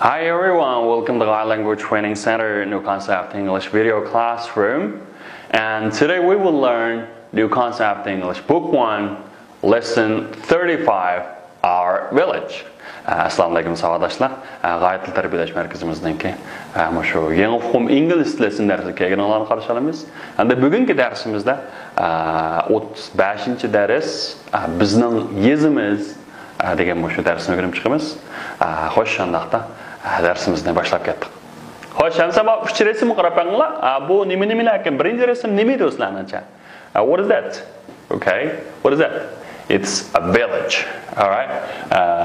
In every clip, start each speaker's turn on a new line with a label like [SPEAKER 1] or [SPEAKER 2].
[SPEAKER 1] Hi everyone, welcome to the Language Training Center New Concept English Video Classroom. And today we will learn New Concept English Book 1, Lesson 35, Our Village. Assalamu alaikum savadashlar. G'ayat tərbiyələş mərkəzimizdənki şu yeni oqum İngiliz tiləsinin dərsi kelganlarni qarşı alamiz. Endi bugungi darsimizda 35-chi dars bizning yezimiz degan şu darsni o'rganib chiqamiz. Xo'sh, shundaqda darsimizni boshlab ketdik. Xo'sh, hamma bu 3 rasmni qarab qo'yinglar. Bu nima ekan? Birinchi rasm nima edi o'zlaringcha? What is that? Okay, what is that? It's a village. All right.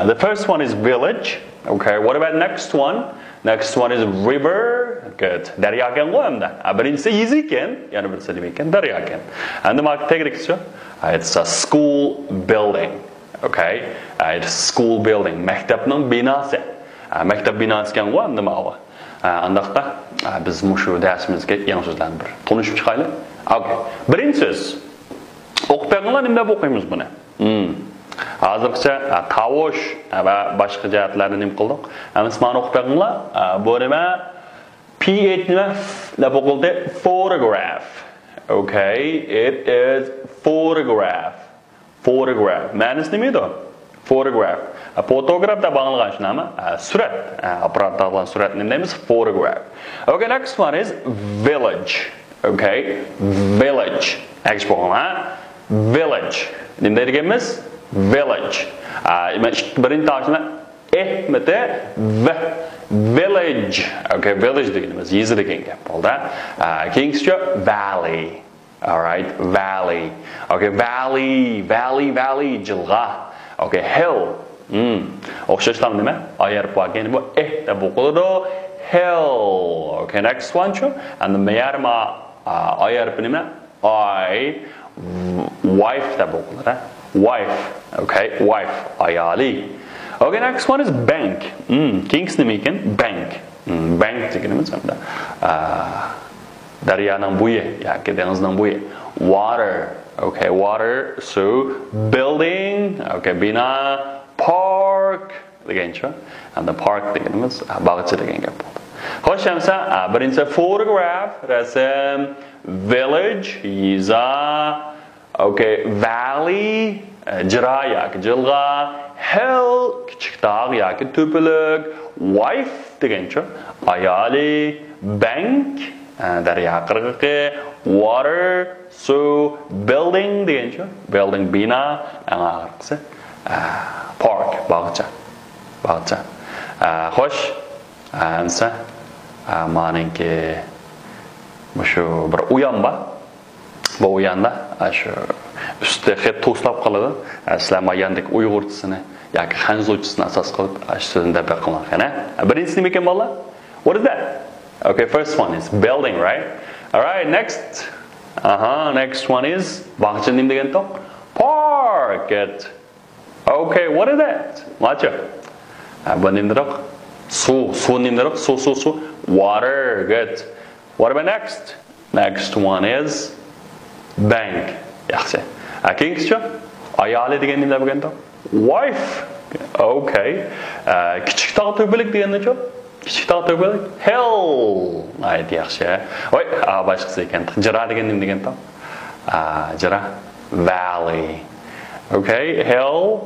[SPEAKER 1] The first one is village. Okay. What about next one? Next one is river. Good. Daryo ekan qo'y hamda. Birinchisi yezi ekan, yana birisi nima ekan? Daryo ekan. Endi mana tegirikchi. It's a school building. Okay. It's school building. Maktabning binosi. Maktab binosi ekan qo'y hamda mana. Andaqda biz mushu darsimizga yangi so'zlarni bir tanishib chiqaylik. Okay. Birinchi so'z. O'qib berganlar nima deb o'qiymiz buni? Hozircha tovush va boshqa jihatlarni nim qildik. Hammasini o'qib berganlar. Bu nima? PH nima deb o'qildi? Photograph. Okay, it is photograph. Photograph. Ma'nosi nima edi? Photograph. Photograph deb anglagan shunami? Surat. Apparatda olingan suratni nima deymiz? Photograph. Okay, next one is village. Okay, village. Village. Nima deydigimiz? Village. Birinchi tashna mete village. Okay, village deganimiz yezi degan gap bo'ldi. Keyingicha valley. All right, valley. Okay, valley jilg'a. Okay, hill. O'xshashlar nima? Ayar bo'lgan bu deb o'qiladi. Hill. Okay, next one chu. And the mayarma ayar nima? Wife deb o'qiladi. Wife. Okay, wife. Ayali. Okay, next one is bank. Kings nima ekan? Bank. Bank deganimiz hamda daryoning bo'yi yoki dengizning bo'yi. Water. Okay, water. So building. Okay, bina. Park degancha. And the park deganimiz bog'cha degan gap bo'ldi. Xo'sh, hamsa birinchi photograph, rasm, village, yiza. Okay, valley, jira yoki jilg'a, hill, kichik tog' yoki to'pilik, wife degancha, ayoli, bank, daryo qirg'oqi, water, suv, building degancha, building bina, aqsi, park, bog'cha. Xo'sh, ansa meniki shu bir uyan bor. Bu uyanda shu üstde xet to'slab qoladi. Sizlar mayandek uyg'urchisini yoki xanzovchisini asos qilib so'zni deb qilgan. Birinchisi nima ekan bolalar? What is that? Okay, first one is building, right? All right, next. Next one is bog'cha nima degan to'q? Park. Okay, what is that? Watcha. Bu nimdaroq? Suv nimdaroq? Suv. Water. Good. What about next? Next one is bank. Yaxshi. Keyingicha ayoli degan nima bo'lganda? Wife. Okay. Kichik tog' to'pilik degancha? Kichik tog' to'pilik? Hill. Ayt yaxshi. Voy, boshqasi ekan. Jira degan nima deganda? Jira. Valley. Okay, hill.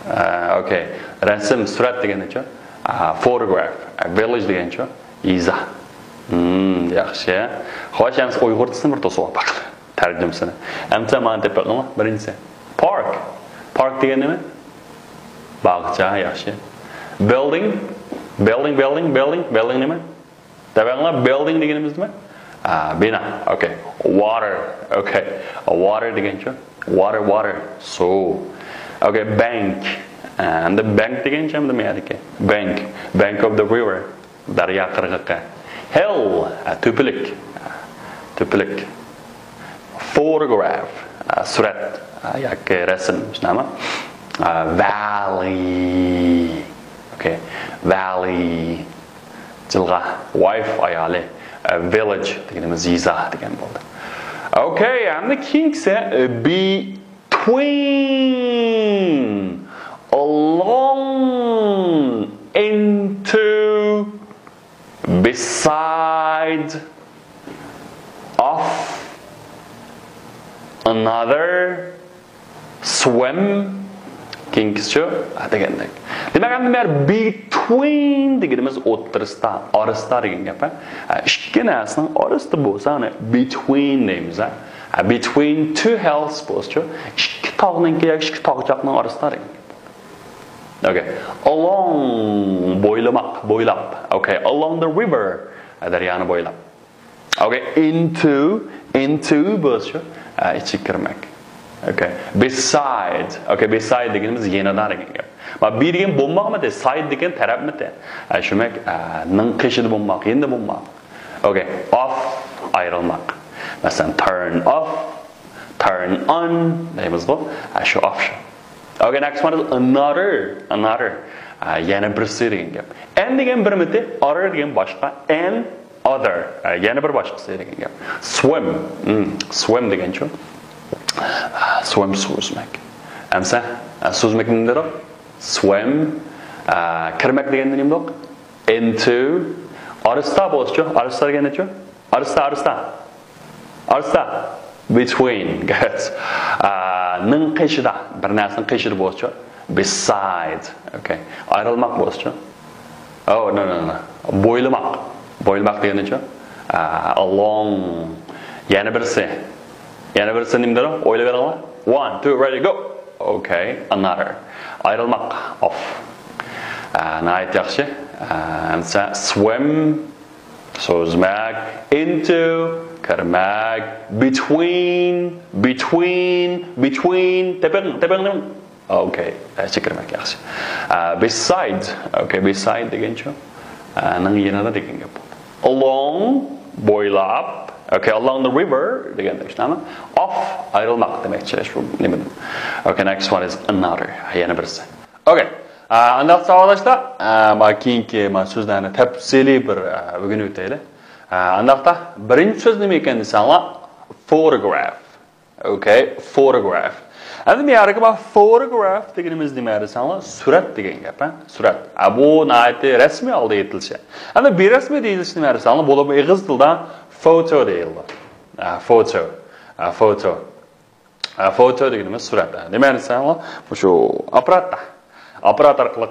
[SPEAKER 1] Okay. Rasm, surat degancha? Photograph. Village degancha? Yiza. Yaxshi. Xo'sh, hamsa uyg'urchisini bir to'sib baqil. Tarjimsini. Hamsa men deb qo'yinglar. Birinchisi park. Park degan nima? Bog'cha, yaxshi. Building nima? Dabanglar building deganimiz nima? Bina. Okay. Water. Okay. Water degancha? Water. So. Okay, bank. And the bank degancha nima ekan? Bank of the river. Daryo qirg'oqi. Hill. To'pilik. Photograph, surat yoki rasm shunaqa. Valley. Okay, valley. Jilg'a, wife, ayoli. Village deganimiz yiza degan bo'ldi. Okay, and the king said between, along, into beside of another swim keyingisi degandek. Demak, ham between deganimiz o'ttirisda, orasida degan gap. Ikki narsaning orasida bo'lsa, ana between deymiz. Between two hills bo'lsa, ikki tog'ning yoki ikki tog'choqning orasida degan gap. Okay. Along bo'ylamoq, bo'ylab. Okay, along the river, daryoni bo'ylab. Okay, into bo'lsa, ichi kirmak. Okay, beside. Okay, beside deganimiz yenidan degan gap. Ma bir degan bo'lmoqmi, side degan tarafmi? Shumak ning qishida bo'lmoq, endi bo'lmoq. Okay, off ayrilmoq. Masalan, turn off, turn on deymiz-ku. Shu off. Okay, next one is another. Yana birisi degan gap. And degan bir miti, other degan boshqa, and other. Yana bir boshqasi degan gap. Swim degan-chu. Swim so'zmak. Amsa so'zmak nimdaroq? Swim kirmak deganda nimdoq? Into orasida bo'lsa-chu, orasida deganda-chu? Orasida between guys. Ning qishida, bir narsaning qishida bo'lsa-chu, beside. Okay. Ayrilmoq bo'lsa-chu. Oh, no. Bo'ylamoq deganda-chu? Along. Yana birisi nimdaroq? O'ylab beringlar. 1 2 ready go. Okay, another. Ayrilmoq off. Night yaxshi. Amsa swim so'zmak, into kirmak, between tepang. Okay, kirmak yaxshi. Beside. Okay, beside degancha. Nang yanada degan gap. Along bo'ylab. Okay, along the river deganda ishnami? Off ayrilmoq demakchi shu nimadan. Okay, next one is another. Yana birisi. Okay. Anda savolashlar, keyingi so'zlarni tafsiliy bir bugun o'taylik. Andaqda birinchi so'z nima ekan desanglar? Photograph. Okay, photograph. Endi men yargi photograph deganimiz nima desanglar? Surat degan gap, surat. Bu nayati rasmiy holda aytilishi. Endi bir rasmiy deyilishi nima desanglar? Bo'lib ig'iz tilda photo deyiladi. Photo deganimiz surat. Nima desanglar? Shu apparat orqali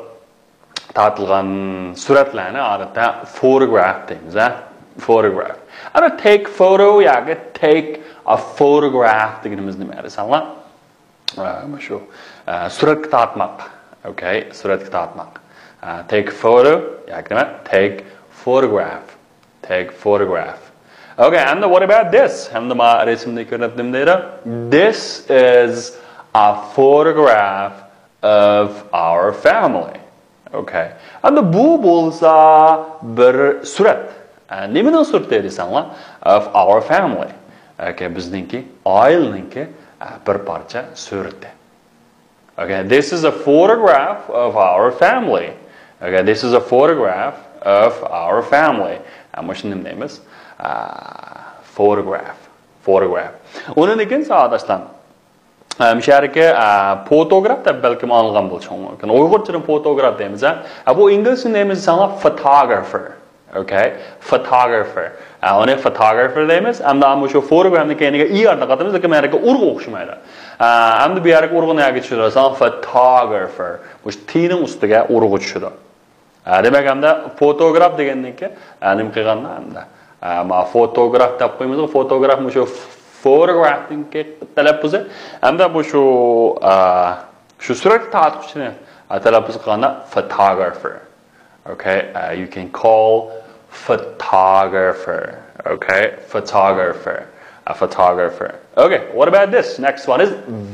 [SPEAKER 1] tortilgan suratlarni odatda photograph deymiz, photograph. Ana take photo yoki take a photograph deganimiz nima desanglar? Shu suratga tortmoq. Okay, suratga tortmoq. Take photo yoki nima? Take photograph. Okay, and what about this? Hamda ma resimda ko'rdim deydi. This is a photograph of our family. Okay. And bu bo'lsa bir surat. Nimaning surati desanglar? Of our family. Okay, bizningki, oilaningki bir parcha surati. Okay, this is a photograph of our family. Okay, this is a photograph of our family. Mana shuni deymiz. Photograph. Uni lekin sadoshlar Müşərikə fotograf da bəlkə anılğan buluşun mümkün. Uyğurçanın fotograf deyimiz. Bu İngilizcə deyimiz sana photographer. Okay? Photographer. Ona photographer deyimiz. Amma şu fotoğrafın keyinə i arda qatımız da ki mənə urğu oxşumaydı. Amma bir yerə urğuna geçiyor. Sana photographer. Bu t'nin üstüge urğu düşüdü. Demək həm də fotograf deyəndə ki, nim qığanla həm də. Ma fotograf da qoyumuz. Fotograf şu photographing telaffuzi hamda bu shu surat tortishni talaffuz qilganda photographer. Okay, you can call photographer. Okay, photographer. Okay, what about this? Next one is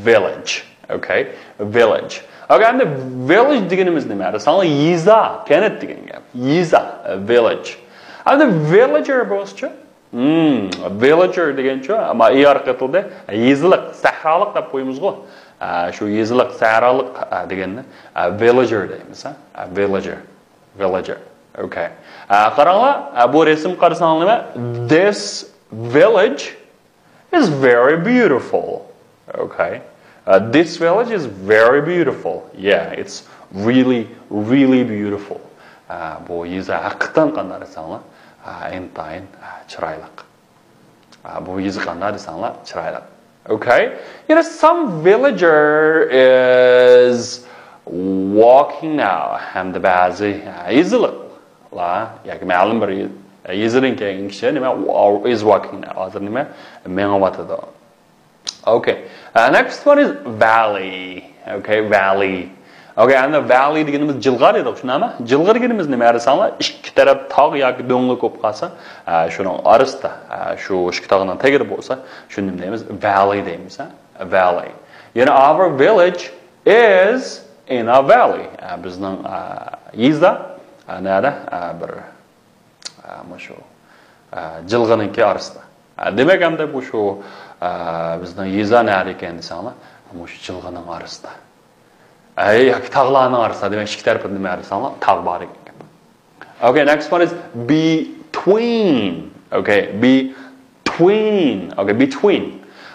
[SPEAKER 1] village. Okay, village. Okay, and the village deganimiz nima? Sana yiza, kenet degan gap. Yiza, village. And the villager bo'lsa villager degancha, ama arqatilda yeziliq, sahrolik deb qo'yamiz-ku. Shu yeziliq, sahrolik deganni villager deymiz, villager. Okay. Qaranglar, bu resim qarasanglar nima? This village is very beautiful. Okay. This village is very beautiful. Yeah, it's really beautiful. Bu yeza haqiqatan qanday desanglar, intayin chiroyli. Bu yezi qanday desanglar chiroyli. Okay? Some villager is walking now. Hamda ba'zi yezilar yoki ma'lum bir yezidan kelgan kishi nima is walking now. Hozir nima mengayotadi. Okay. Next one is valley. Okay, valley. Okay, and the valley deganimiz jilg'ar edi, tushunami? Jilg'ar deganimiz nima desanglar, ikki taraf tog' yoki do'nglik bo'lib qolsa, shuning orasida, shu ikki tog'ning tagida bo'lsa, shuni nima deymiz? Valley deymiz, a valley. Our village is in a valley. Bizning yezda nada bir shu jilg'iniki orasida. Demak hamda bu shu bizning yezda nada ekan desanglar, shu jilg'ining orasida. Yoki tog'larning orasida, demak ikki tarafida nima desanglar, tog' bor ekan. Okay, next one is between. Okay, between. Okay, between.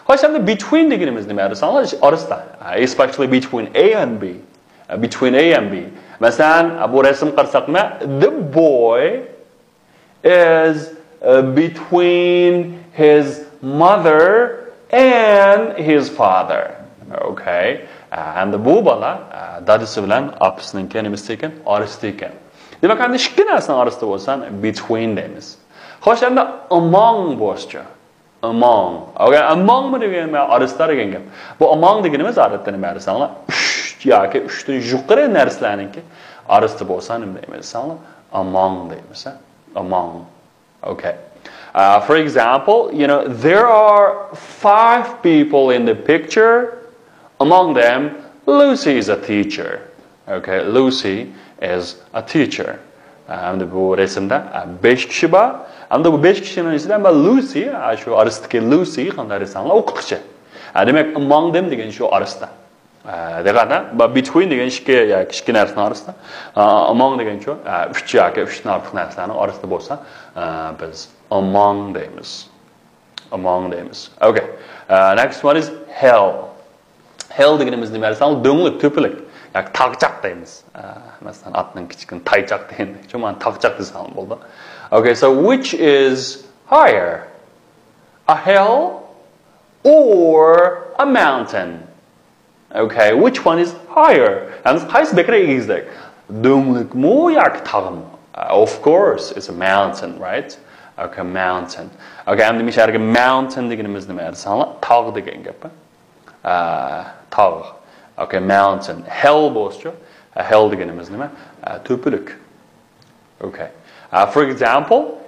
[SPEAKER 1] Xo'sh, endi between deganimiz nima desanglar, orasida, especially between A and B. Between A and B. Masalan, bu rasm qarasak nima? The boy is between his mother and his father. Okay. And bu bola dadasi bilan opasininki nimasi ekan? Orasida ekan. Demak, endi ikki narsaning orasida bo'lsa, between deymiz. Xo'sh, endi among bo'lsa, among. Okay, among degan orasida degan gap. Bu among deganimiz odatda nima desanglar? 3 yoki 3 dan yuqori narsalarningki orasida bo'lsa nima deymiz desanglar? Among deymiz. Among. Okay. For example, there are 5 people in the picture. Among them, Lucy is a teacher. Okay, Lucy is a teacher. And bu resimda 5 kishi bor. Hamda bu 5 kishining ichida Lucy, shu orasidagi Lucy qanday desanglar, o'qituvchi. Demak, among them degan shu orasida. Deganda, between degan ikki narsaning orasida, among degan shu 3 yoki 3 dan ortiq narsalarning orasida bo'lsa, biz among deymiz. Among deymiz. Okay. Next one is hell. Hell deganimiz nima desang, do'nglik, to'pilik yoki tog'chaq deymiz. Masalan, otning kichkin taychoq degandik. Chunki men tog'chaq desam bo'ldi. Okay, so which is higher? A hill or a mountain? Okay, which one is higher? And qaysi bekra egizdik? Do'nglikmi yoki tog'mi? Of course, it's a mountain, right? Okay, mountain. Okay, endi misharga mountain deganimiz nima desanglar, tog' degan gap. Tog'. Okay, mountain. Hell bo'lsa, hell deganimiz nima? To'pilik. Okay. For example,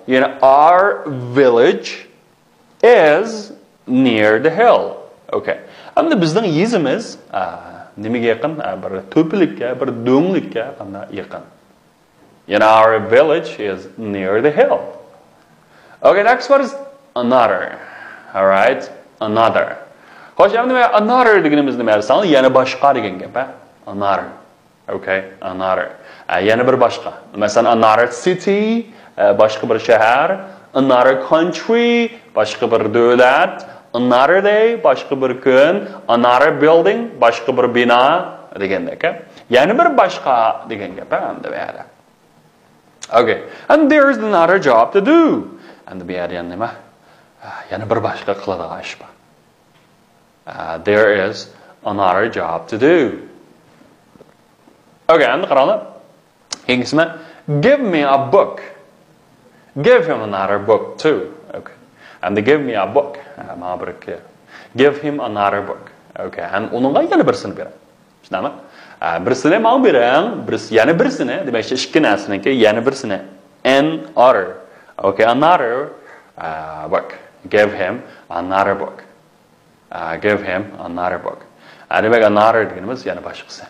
[SPEAKER 1] our village is near the hill. Okay. Endi bizning yezimiz nimaga yaqin? Bir to'pilikka, bir do'nglikka qanday yaqin. Our village is near the hill. Okay, next one is another. All right? Another. Xo'sh, endi another deganimiz nima desanglar, yana boshqa degan gap, another. Okay, another. Yana bir boshqa. Masalan, another city, boshqa bir shahar, another country, boshqa bir davlat, another day, boshqa bir kun, another building, boshqa bir bino degandek. Yana bir boshqa degan gap hamda bu yerda. Okay, and there is another job to do. And bu yerda nima? Yana bir boshqa qiladigan ish bor. There is another job to do. Okay, and qaranglar. Inglizmi? Give me a book. Give him another book too. Okay. And give me a book. Give him another book. Okay. And uningga yana birsini bering. Tushunami? Birsini men bering, yana birsini, demak, ikki narsaniki yana birsini. Another. Okay, another book. Give him another book. Give him another book. Demak, another deganimiz yana boshqasi.